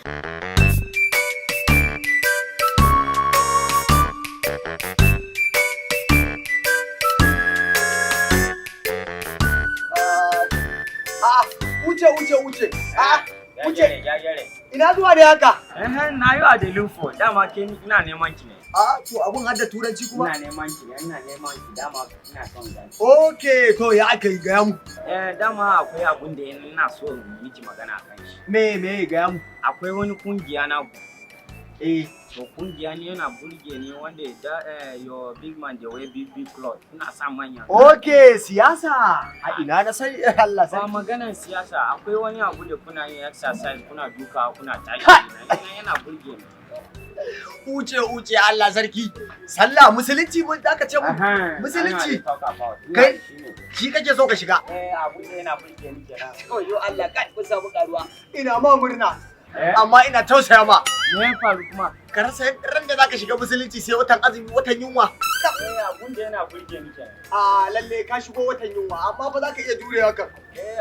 Wuce. Wuce. Ina zuwa da haka? Na yi wa da lufo, dama ke ina neman ki ne. To abun hadda turanci kuma? Ina neman ki, dama ina son gani. Okay, to ya aka yi gaya mu? Dama akwai abun da ina so in miki magana kan shi. Me gaya mu? Akwai wani kungiya na to kungiya ne yana burge ni wanda your big man the way big cloth ina sa manya. Okay, siyasa. A ina na sai Allah sai. Ba maganar siyasa, akwai wani abu da kuna yin exercise, kuna duka, kuna tashi. Yana burge ni. Uce Allah sarki. Sallah musulunci mun aka ce mu. Musulunci. Kai shi kake so ka shiga? Abu ne yana burge ni kenan. Yo Allah kai kun samu karuwa. Ina ma murna. Amma ina tausaya ma. Me ya faru kuma? Ka rasa ran da zaka shiga musulunci sai watan azumi, watan yunwa. Abun da yana burge ni kenan. Lalle ka shigo watan yunwa, amma fa zaka iya jure haka.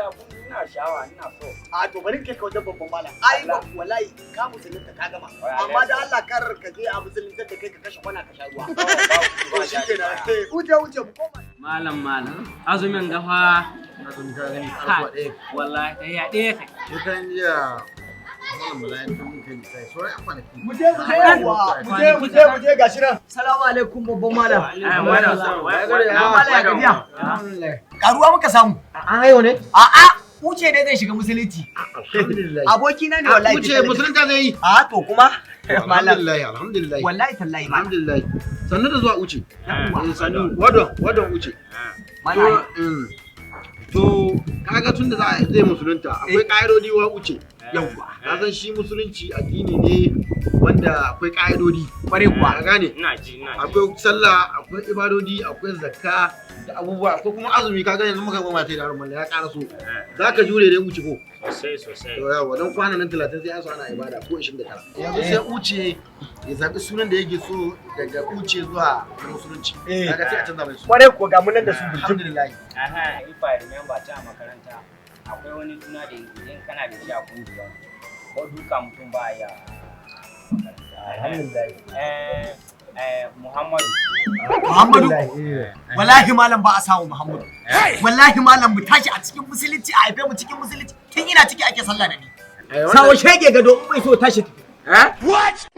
Abun ina shawa, ina so. To bari kai ka wajen babban malam. Wallahi ka musulunta ka gama. Amma da Allah kar ka je a musulunta da kai ka kashe kwana ka sha ruwa. To shikenan. Wuce mu koma. Malam. Azumin gafa. Azumin ka gani farko ɗaya. Wallahi kai ya ɗaya kai. Shekaran jiya wannan malayin tun muka yi sai sauran yan kwanaki. Mu je gashi nan. Assalamu alaikum babban malam. Karuwa muka samu. An haihu ne? Uce ne zai shiga musulunci. Alhamdulillah. Aboki na ne wallahi. Uce musulunta zai yi? To kuma. Alhamdulillah. Wallahi tallahi. Alhamdulillah. Sannu da zuwa Uce. Sannu. Wadon Uce. To kaga tun da zai musulunta akwai ƙa'idodi wa Uce. Yawwa. Ka san shi musulunci addini ne wanda akwai ƙa'idodi. Kware kuwa. Ka gane? Ina ji. Akwai sallah, akwai ibadodi, akwai zakka da abubuwa, akwai kuma azumi. Ka gane yanzu muka gama ta da harman ya ƙara so. Za ka jure dai Uce ko? Sosai. To yawa don kwana nan 30 sai an so ana ibada ko 29. Yanzu sai Uce ya zaɓi sunan da yake so daga Uce zuwa musulunci. Kaga sai a canza mai suna. Kware kuwa ga mun nan da su. Alhamdulillah. If I remember ta makaranta akwai wani suna da idan kana da shi a kungiya ko duka mutum ba ya Alhamdulillah. Muhammadu. Wallahi malam ba a samu Muhammadu. Wallahi malam mu tashi a cikin musulunci, a haife mu cikin musulunci. Tun ina ciki ake sallah da ni. Sawo shege gado in bai so tashi tafi. What?